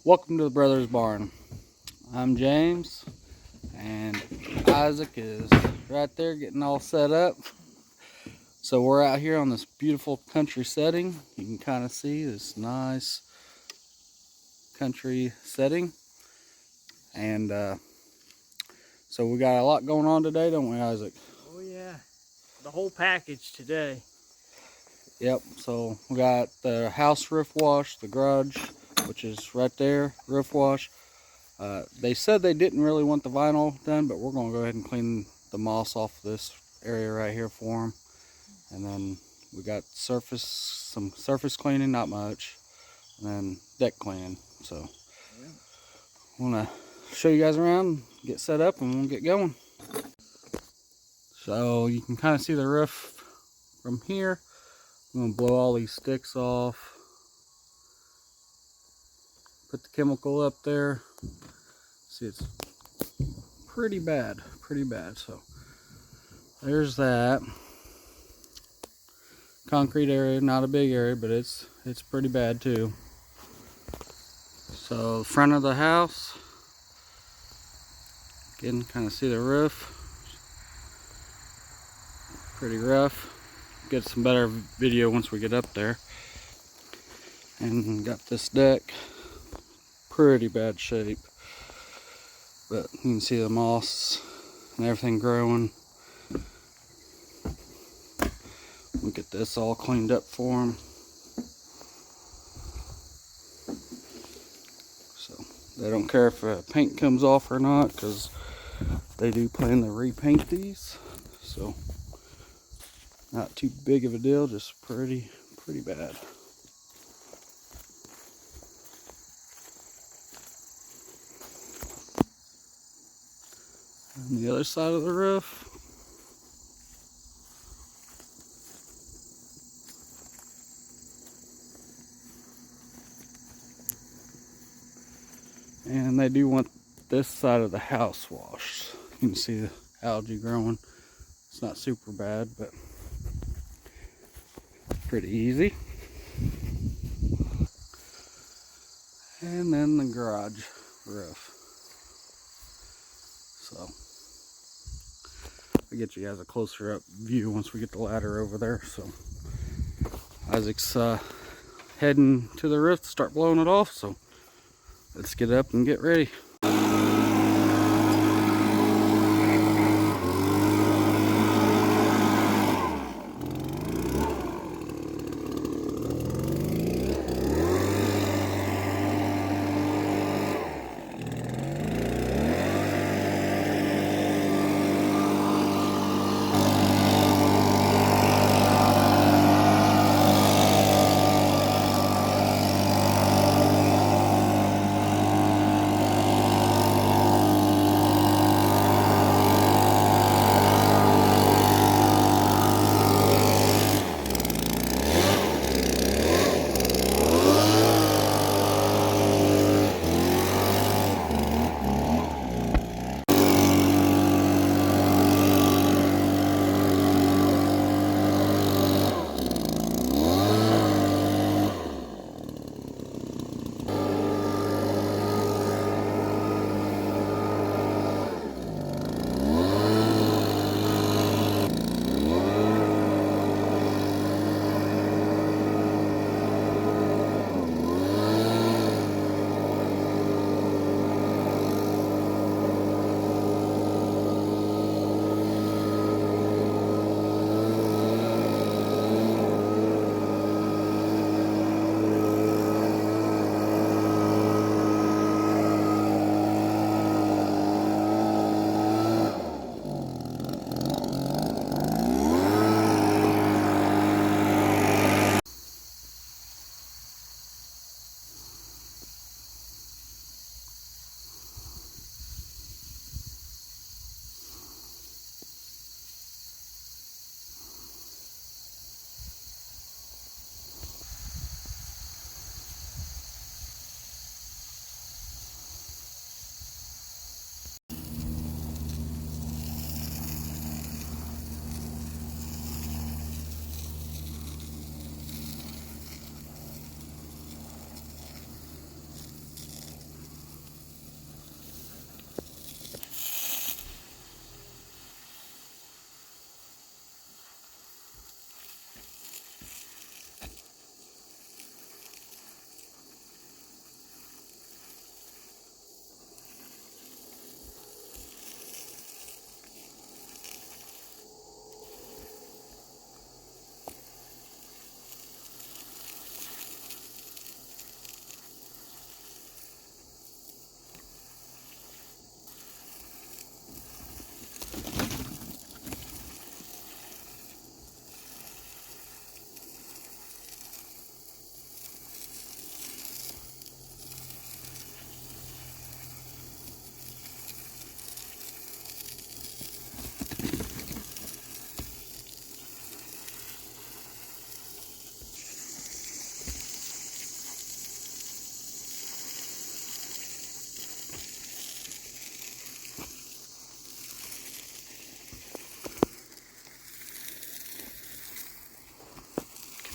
Welcome to the Brothers Barn. I'm James, and Isaac is right there getting all set up. So we're out here on this beautiful country setting. You can kind of see this nice country setting. And so we got a lot going on today, don't we, Isaac? Oh yeah, the whole package today. Yep, so we got the house roof wash, the garage, which is right there, roof wash. They said they didn't really want the vinyl done, but we're going to go ahead and clean the moss off this area right here for them. And then we got some surface cleaning, not much, and then deck cleaning. So I want to show you guys around, get set up, and we'll get going. So you can kind of see the roof from here. I'm going to blow all these sticks off, put the chemical up there. See, it's pretty bad. So there's that concrete area, not a big area, but it's pretty bad too. So the front of the house, again, kind of see the roof, pretty rough. Get some better video once we get up there. And got this deck, pretty bad shape, but you can see the moss and everything growing. We'll get this all cleaned up for them. So they don't care if paint comes off or not, because they do plan to repaint these. So not too big of a deal, just pretty bad. On the other side of the roof, and they do want this side of the house washed. You can see the algae growing. It's not super bad, but pretty easy. And then the garage roof. So I'll get you guys a closer up view once we get the ladder over there. So Isaac's heading to the roof to start blowing it off. So let's get up and get ready.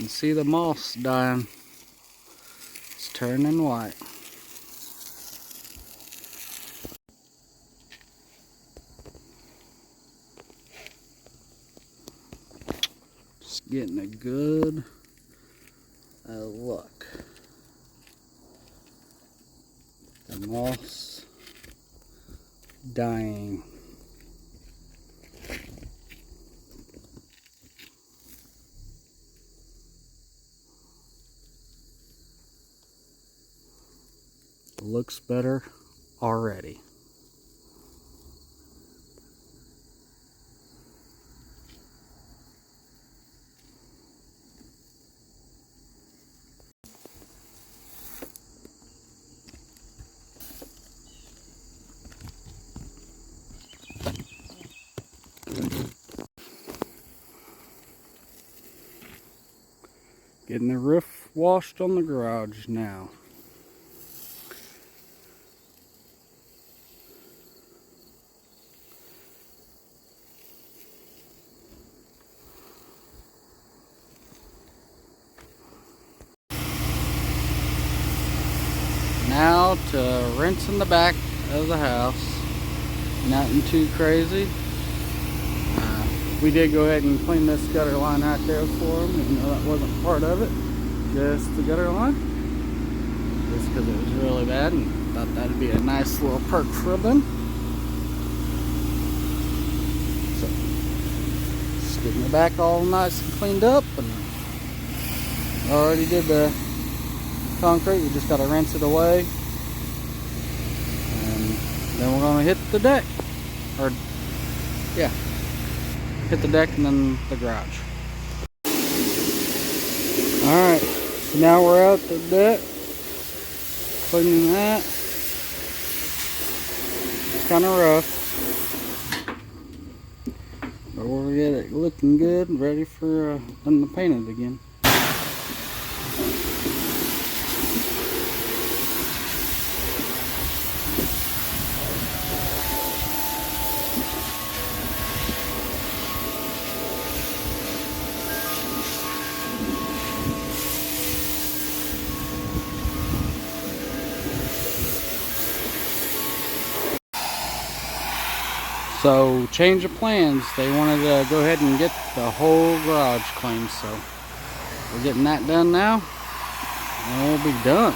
You can see the moss dying. It's turning white. Just getting a good look. The moss dying. Looks better already. Getting the roof washed on the garage now. Now to rinsing the back of the house. Nothing too crazy. We did go ahead and clean this gutter line right there for them, even though that wasn't part of it. Just the gutter line. Just because it was really bad and thought that'd be a nice little perk for them. So, just getting the back all nice and cleaned up. And already did the concrete. We just got to rinse it away. And then we're going to hit the deck. Or, yeah. Hit the deck and then the garage. Alright, so now we're out the deck, cleaning that. It's kind of rough, but we'll get it looking good, ready for them to paint it again. So, change of plans. They wanted to go ahead and get the whole garage cleaned, so we're getting that done now, and we'll be done.